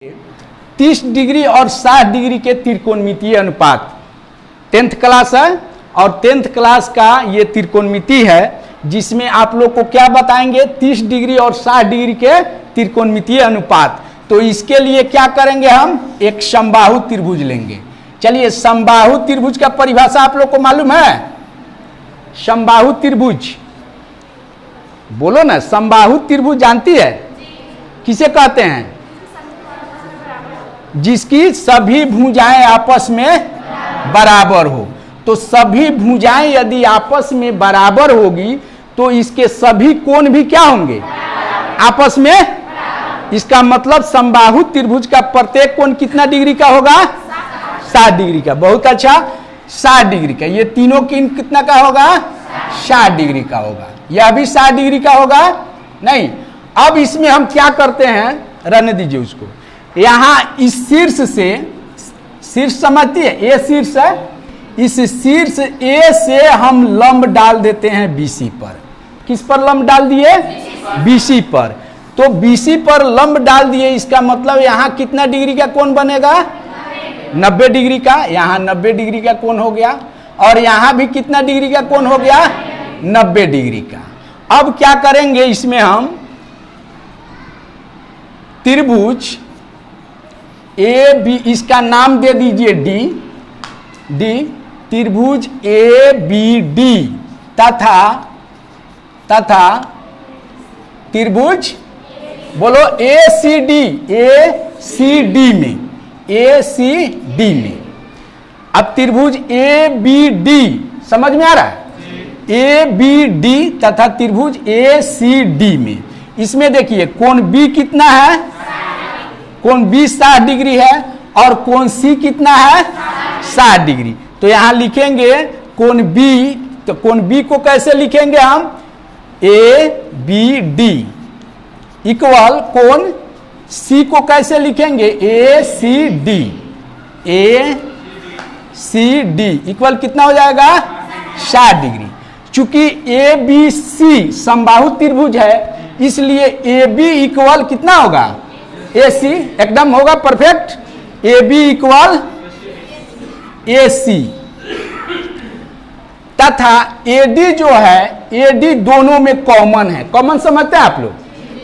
30 degree और 60 degree के त्रिकोणमितीय अनुपात 10th क्लास है और 10th क्लास का ये त्रिकोणमिति है जिसमें आप लोग को क्या बताएंगे 30 डिग्री और 60 डिग्री के त्रिकोणमितीय अनुपात। तो इसके लिए क्या करेंगे, हम एक समबाहु त्रिभुज लेंगे। चलिए, समबाहु त्रिभुज का परिभाषा आप लोग को मालूम है? समबाहु त्रिभुज बोलो ना, समबाहु त्रिभुज जानती है? किसे कहते हैं? जिसकी सभी भुजाएं आपस में बराबर हो। तो सभी भुजाएं यदि आपस में बराबर होगी तो इसके सभी कोण भी क्या होंगे? आपस में। इसका मतलब समबाहु त्रिभुज का प्रत्येक कोण कितना डिग्री का होगा? 60 डिग्री का। बहुत अच्छा, 60 डिग्री का। ये तीनों कितना का होगा? 60 डिग्री का होगा। यह भी 60 डिग्री का होगा नहीं। अब इसमें हम क्या करते हैं, रहने दीजिए उसको। यहां इस शीर्ष से, शीर्ष समझती है, ए शीर्ष है, इस शीर्ष ए से हम लंब डाल देते हैं BC पर। किस पर लंब डाल दिए? BC पर। तो BC पर लंब डाल दिए, इसका मतलब यहां कितना डिग्री का कोण बनेगा? 90 डिग्री का। यहां 90 डिग्री का कोण हो गया और यहां भी कितना डिग्री का कोण हो गया? 90 डिग्री का। अब क्या करेंगे, इसमें हम त्रिभुज AB, इसका नाम दे दीजिए D। त्रिभुज ABD तथा त्रिभुज बोलो ACD में। अब त्रिभुज ABD समझ में आ रहा है? ABD तथा त्रिभुज ACD में, इसमें देखिए कोण B कितना है? कोण B 60 डिग्री है और कोण C कितना है? 60 डिग्री। तो यहां लिखेंगे कोण B, तो कोण B को कैसे लिखेंगे हम? ABD इक्वल कोण C को कैसे लिखेंगे? ACD इक्वल कितना हो जाएगा? 60 डिग्री। चूंकि ABC समबाहु त्रिभुज है इसलिए AB इक्वल कितना होगा? AC एकदम होगा परफेक्ट। AB इक्वल AC तथा AD जो है, AD दोनों में कॉमन है। कॉमन समझते हैं आप लोग?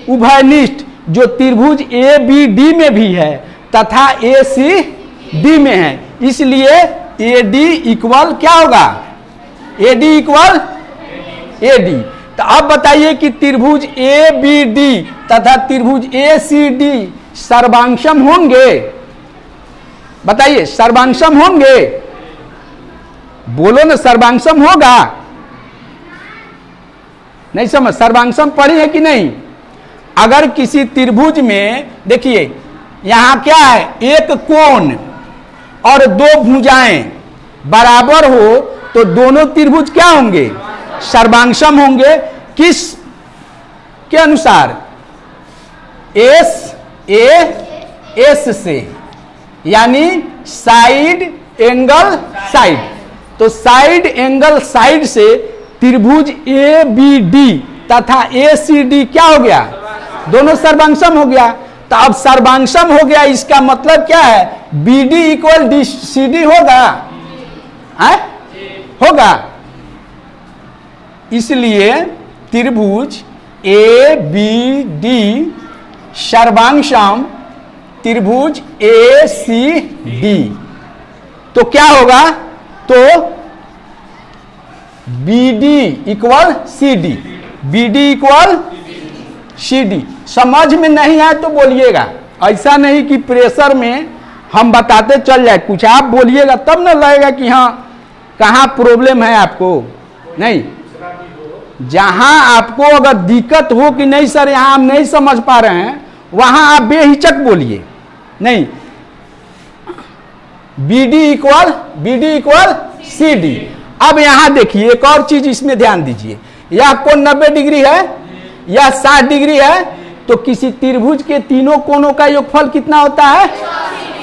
उभयनिष्ठ जो त्रिभुज ABD में भी है तथा ACD में है, इसलिए AD इक्वल क्या होगा? AD equal AD। तो अब बताइए कि त्रिभुज ABD तथा त्रिभुज ACD सर्वांशम होंगे? बताइए, सर्वांशम होंगे? बोलो ना, सर्वांशम होगा? नहीं समझ, सर्वांशम पढ़ी है कि नहीं? अगर किसी त्रिभुज में देखिए यहां क्या है, एक कोण और दो भुजाएं बराबर हो तो दोनों त्रिभुज क्या होंगे? सर्वांशम होंगे। किस के अनुसार? S से, यानी साइड एंगल साइड। तो साइड एंगल साइड से त्रिभुज ABD तथा ACD क्या हो गया? दोनों सर्वांशम हो गया। तो अब सर्वांशम हो गया, इसका मतलब क्या है? BD इक्वल CD होगा, है? होगा। इसलिए त्रिभुज ABD सर्वांशम त्रिभुज ACD। तो क्या होगा? तो BD equal CD, BD equal CD। समझ में नहीं आए तो बोलिएगा, ऐसा नहीं कि प्रेशर में हम बताते चल जाए। कुछ आप बोलिएगा तब ना लगेगा कि हाँ कहाँ प्रॉब्लम है आपको। नहीं, जहां आपको अगर दिक्कत हो कि नहीं सर यहां हम नहीं समझ पा रहे हैं, वहां आप बेहिचक बोलिए। नहीं, BD इक्वल CD। अब यहां देखिए एक और चीज इसमें ध्यान दीजिए, यह कोण 90 डिग्री है, यह 60 डिग्री है। तो किसी त्रिभुज के तीनों कोणों का योगफल कितना होता है?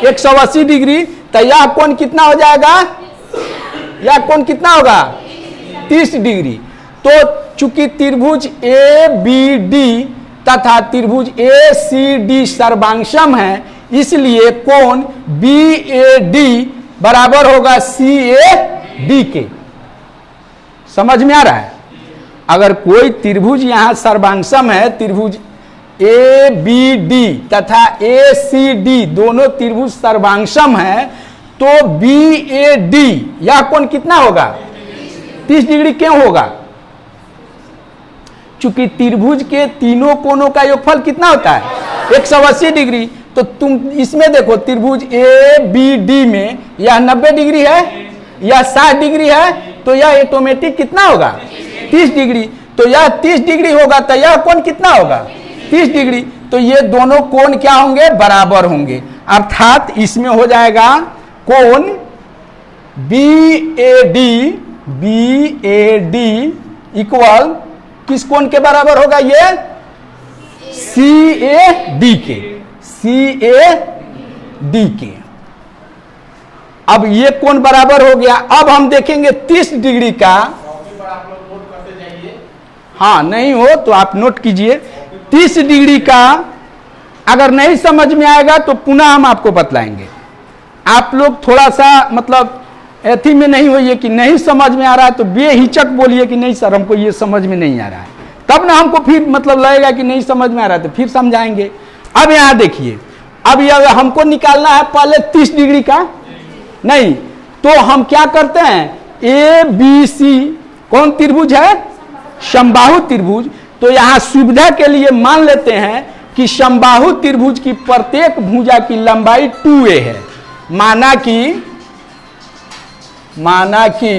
180 डिग्री। तो यह कोण कितना हो जाएगा? यह कोण कितना होगा? 30 डिग्री। तो चूंकि त्रिभुज ABD तथा त्रिभुज ACD सर्वांशम है, इसलिए कोण BAD बराबर होगा CAD के। समझ में आ रहा है? अगर कोई त्रिभुज यहां सर्वांशम है, त्रिभुज ABD तथा ACD दोनों त्रिभुज सर्वांशम है, तो BAD यह कोण कितना होगा? 30 डिग्री क्यों होगा? चूंकि त्रिभुज के तीनों कोणों का योगफल कितना होता है? 180 डिग्री। तो तुम इसमें देखो, त्रिभुज ABD में यह 90 डिग्री है, यह 60 डिग्री है, तो यह ऑटोमेटिक कितना होगा? 30 डिग्री। तो यह 30 डिग्री होगा, तो यह कोण कितना होगा? 30 डिग्री। तो ये दोनों कोण क्या होंगे? बराबर होंगे। अर्थात इसमें हो जाएगा कोण BAD इक्वल किस कोण के बराबर होगा? ये CAD के। CAD के। अब ये कोण बराबर हो गया। अब हम देखेंगे 30 डिग्री का। हाँ, नहीं हो तो आप नोट कीजिए। 30 डिग्री का अगर नहीं समझ में आएगा तो पुनः हम आपको बतलाएंगे। आप लोग थोड़ा सा मतलब ऐथी में नहीं होइए कि नहीं समझ में आ रहा है तो बेहिचक बोलिए कि नहीं सर हमको ये समझ में नहीं आ रहा है, तब ना हमको फिर मतलब लगेगा कि नहीं समझ में आ रहा है तो फिर समझाएंगे। अब यहां देखिए, अब यह हमको निकालना है पहले 30 डिग्री का, नहीं तो हम क्या करते हैं? ABC कौन त्रिभुज है? समबाहु त्रिभुज। तो यहां सुविधा के लिए मान लेते हैं कि समबाहु त्रिभुज की प्रत्येक भुजा की लंबाई 2a है। माना कि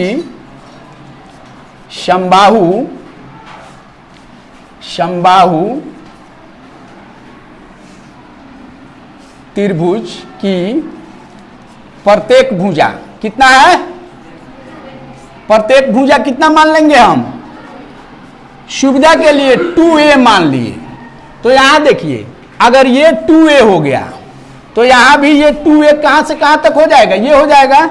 समबाहु त्रिभुज की प्रत्येक भुजा कितना है? प्रत्येक भुजा कितना मान लेंगे हम? सुविधा के लिए 2a मान लिए। तो यहां देखिए, अगर ये 2a हो गया तो यहां भी ये 2a कहां से कहां तक हो जाएगा? ये हो जाएगा,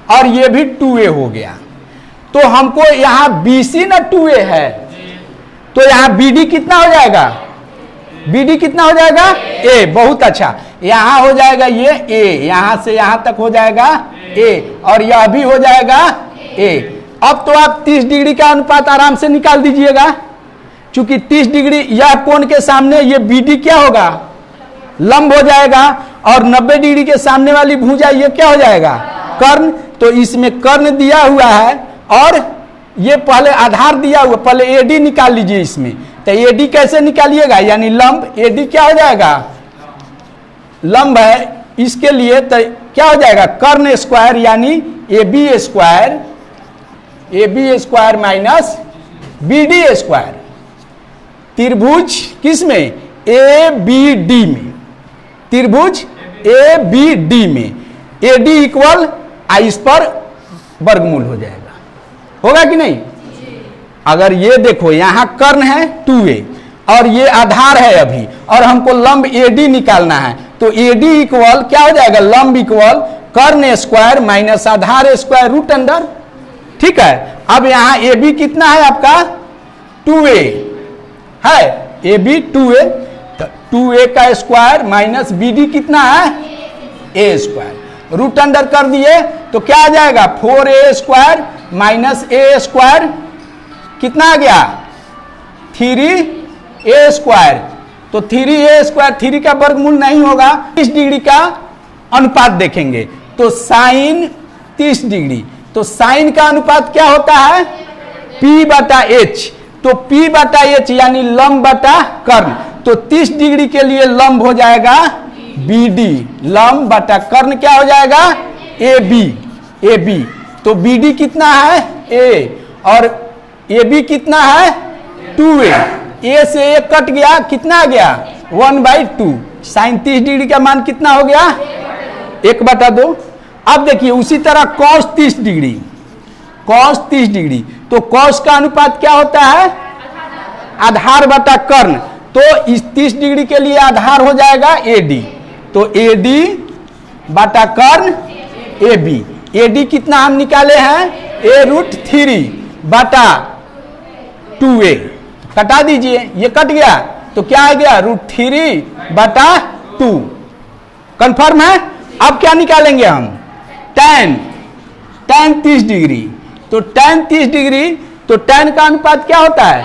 और ये भी 2a हो गया। तो हमको यहां BC ना 2a है, तो यहां BD कितना हो जाएगा? BD कितना हो जाएगा? A। बहुत अच्छा, यहां हो जाएगा ये A, यहां से यहां तक हो जाएगा A, और यह भी हो जाएगा A। अब तो आप 30 डिग्री का अनुपात आराम से निकाल दीजिएगा। चूंकि 30 डिग्री यह कोण के सामने ये BD क्या होगा? लंब हो जाएगा, और 90 डिग्री के सामने वाली भुजा ये क्या हो जाएगा? कर्ण। तो इसमें कर्ण दिया हुआ है और ये पहले आधार दिया हुआ, पहले AD निकाल लीजिए इसमें। तो AD कैसे निकालिएगा? यानी लंब AD क्या हो जाएगा? लंब है, इसके लिए तो क्या हो जाएगा? कर्ण स्क्वायर यानी AB square minus BD square. त्रिभुज किस में? ABD में। त्रिभुज ABD में AD इक्वल इस पर वर्गमूल हो जाएगा। होगा कि नहीं? अगर ये देखो यहां कर्ण है 2a और ये आधार है अभी, और हमको लंब AD निकालना है, तो AD इक्वल क्या हो जाएगा? लंब इक्वल कर्ण स्क्वायर माइनस आधार स्क्वायर रूट अंडर। ठीक है। अब यहां AB कितना है आपका? 2a है, AB 2a, 2a का स्क्वायर माइनस BD कितना है? A square. रूट अंडर कर दिए तो क्या आ जाएगा? 4a square minus A square कितना आ गया? 3a square. तो 3a स्क्वायर, 3 का वर्गमूल नहीं होगा। 30 डिग्री का अनुपात देखेंगे तो साइन 30 डिग्री, तो साइन का अनुपात क्या होता है? P/H। तो P/H यानी लंब बटा कर्ण। तो 30 डिग्री के लिए लंब हो जाएगा BD, लंब बटा कर्ण क्या हो जाएगा? AB। तो BD कितना है? A, और AB कितना है? 2a। A से A कट गया, कितना आ गया? 1/2। साइन 30 डिग्री का मान कितना हो गया? 1/2। अब देखिए उसी तरह cos 30 डिग्री, तो cos का अनुपात क्या होता है? आधार बटा कर्ण। तो इस 30 डिग्री के लिए आधार हो जाएगा AD, तो AD बटा कर्ण AB। AD कितना हम निकाले हैं? A√3 बटा 2a। कटा दीजिए, ये कट गया तो क्या आ गया? √3/2। कंफर्म है? अब क्या निकालेंगे हम? tan 30 degree. तो tan 30 डिग्री, तो tan का अनुपात क्या होता है?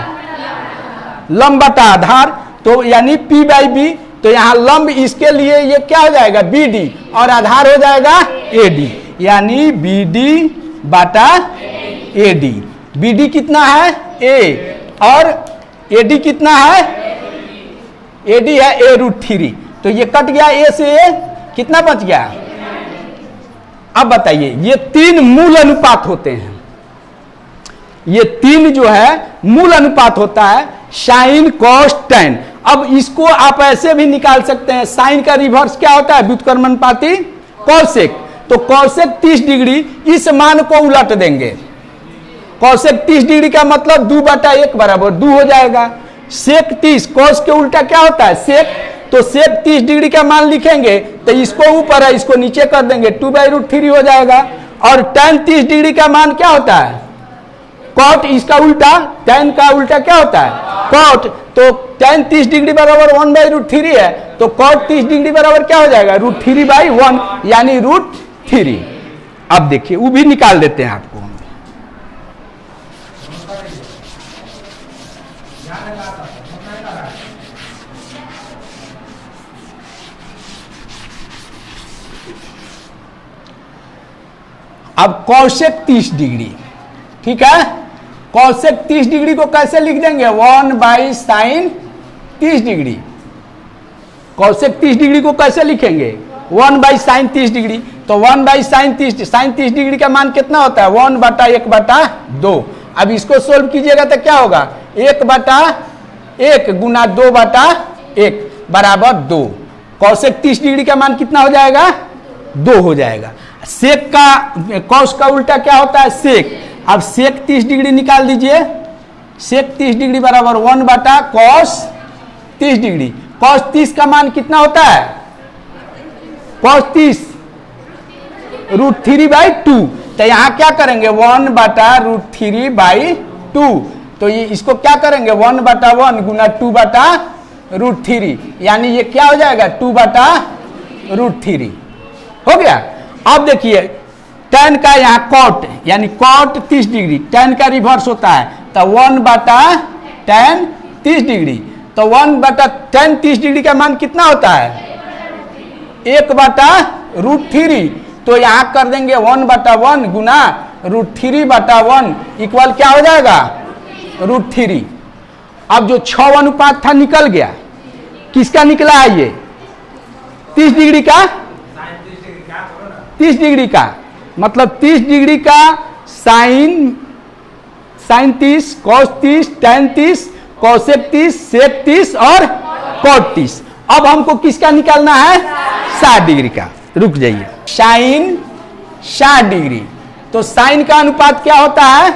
लंब बटा आधार, तो यानी P बाई बी। तो यहां लंब इसके लिए ये क्या हो जाएगा? BD, और आधार हो जाएगा AD, यानी BD बटा AD। BD कितना है? A, और AD कितना है? AD है A√3। तो ये कट गया A से A, कितना बच गया? अब बताइए, ये तीन मूल अनुपात होते हैं, ये तीन जो है मूल अनुपात होता है, साइन कॉस टैन। अब इसको आप ऐसे भी निकाल सकते हैं, साइन का रिवर्स क्या होता है? व्युत्क्रमानुपाती कॉसेक। तो कॉसेक 30 डिग्री, इस मान को उलट देंगे। कॉसेक 30 डिग्री का मतलब 2/1 बराबर 2 हो जाएगा। सेक 30, कॉस के उल्टा क्या होता है? सेक। तो सेक 30 डिग्री का मान लिखेंगे तो इसको ऊपर है, इसको नीचे कर देंगे, 2/√3 हो जाएगा। और tan 30 डिग्री का मान क्या होता है? कॉट। इसका उल्टा, tan का उल्टा क्या होता है? कॉट। तो tan 30 डिग्री बराबर 1/√3 है, तो कॉट 30 डिग्री बराबर क्या हो जाएगा? √3/1, यानी √3। अब देखिए वो भी निकाल देते हैं आपको। अब कॉसेक 30 डिग्री, ठीक है? कॉसेक 30 डिग्री को कैसे लिख देंगे? 1/sin 30 degree. कॉसेक 30 डिग्री को कैसे लिखेंगे? 1/sin 30 degree. तो 1/sin 30 डिग्री का मान कितना होता है? 1/1/2। अब इसको सोल्व कीजिएगा तो क्या होगा? 1/1 गुना 2/1 बराबर 2। कॉसेक 30 डिग्री का मान कितना हो जाएगा? 2 हो जाएगा। सेक का, कॉस का उल्टा क्या होता है? सेक। अब सेक 30 डिग्री निकाल दीजिए। सेक 30 डिग्री बराबर 1/cos 30 डिग्री। cos 30 का मान कितना होता है? cos 30 √3/2। तो यहां क्या करेंगे? 1/√3/2। तो ये इसको क्या करेंगे? 1/1 गुना 2/√3, यानी ये क्या हो जाएगा? 2/√3 हो गया। अब देखिए tan का यहाँ कॉट, यानी कॉट 30 डिग्री, tan का रिवर्स होता है, तो 1/tan 30 डिग्री। तो 1/tan 30 डिग्री का मान कितना होता है? 1/√3। तो यहाँ कर देंगे 1/1 गुना √3/1 इक्वल क्या हो जाएगा? √3। अब जो 6 अनुपात था निकल गया। किसका निकला है ये? 30 डिग्री का, 30 डिग्री का, मतलब 30 डिग्री का साइन 30, कॉस 30, tan 30, कॉसेक 30, सेक 30 और कॉट 30। अब हमको किसका निकालना है? 60 डिग्री का। रुक जाइए, साइन 60 डिग्री। तो साइन का अनुपात क्या होता है?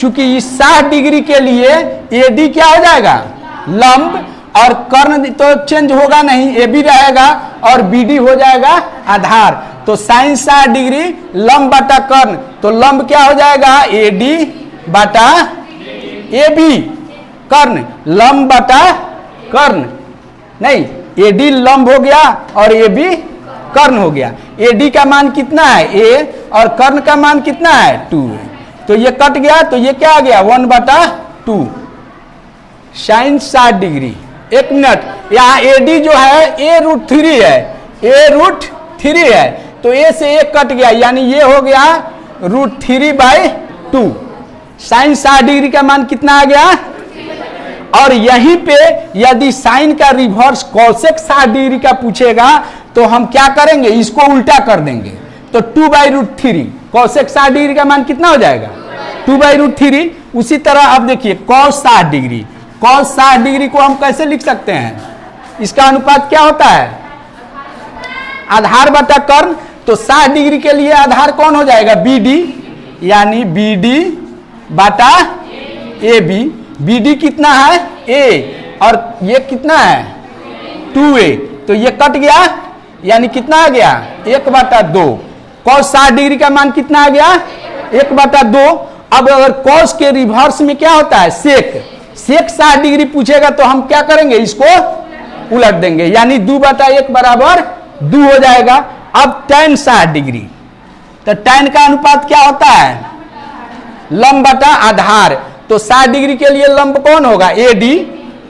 चूंकि इस 60 डिग्री के लिए AD क्या हो जाएगा? लंब, और कर्ण तो चेंज होगा नहीं, AB रहेगा, और BD हो जाएगा आधार। तो साइन 60 डिग्री लंब बटा कर्ण, तो लंब क्या हो जाएगा? AD बटा AB। कर्ण लंब बटा कर्ण, नहीं, AD लंब हो गया और AB कर्ण हो गया। AD का मान कितना है? A, और कर्ण का मान कितना है? 2। तो ये कट गया, तो ये क्या आ गया? 1/2 साइन 60 डिग्री। एक मिनट, यहाँ AD जो है A√3 है, A√3 है, तो A से A कट गया, यानी ये हो गया √3/2। साइन 60 डिग्री का मान कितना आ गया? और यहीं पे यदि साइन का रिवर्स कॉसेक 60 डिग्री का पूछेगा तो हम क्या करेंगे? इसको उल्टा कर देंगे। तो 2/√3, कॉसेक 60 डिग्री का मान कितना हो जाएगा? 2/√3। उसी तरह अब देखिए cos 60 डिग्री, cos 60 डिग्री को हम कैसे लिख सकते हैं? इसका अनुपात क्या होता है? आधार बटा कर्ण। तो 60 डिग्री के लिए आधार कौन हो जाएगा? BD, यानी BD बटा AB। BD कितना है? A, और ये कितना है? 2A। तो ये कट गया, यानी कितना आ गया? 1/2। cos 60 डिग्री का मान कितना आ गया? 1/2। अब अगर cos के रिवर्स में क्या होता है? सेक 60 डिग्री पूछेगा तो हम क्या करेंगे? इसको उलट देंगे, यानी 2/1 बराबर 2 हो जाएगा। अब tan 60 डिग्री, तो tan का अनुपात क्या होता है? लंब बटा आधार। तो 60 डिग्री के लिए लंब कौन होगा? AD,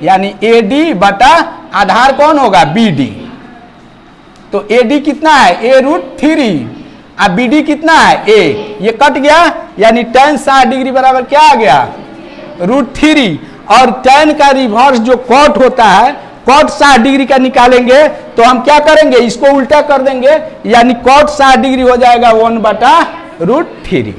यानी AD बटा आधार कौन होगा? BD। तो AD कितना है? A√3 और BD कितना है? A। ये कट गया, यानी tan 60 डिग्री बराबर क्या आ गया? √3। और tan का रिवर्स जो cot होता है, cot 60 डिग्री का निकालेंगे तो हम क्या करेंगे? इसको उल्टा कर देंगे, यानी cot 60 डिग्री हो जाएगा 1/√3।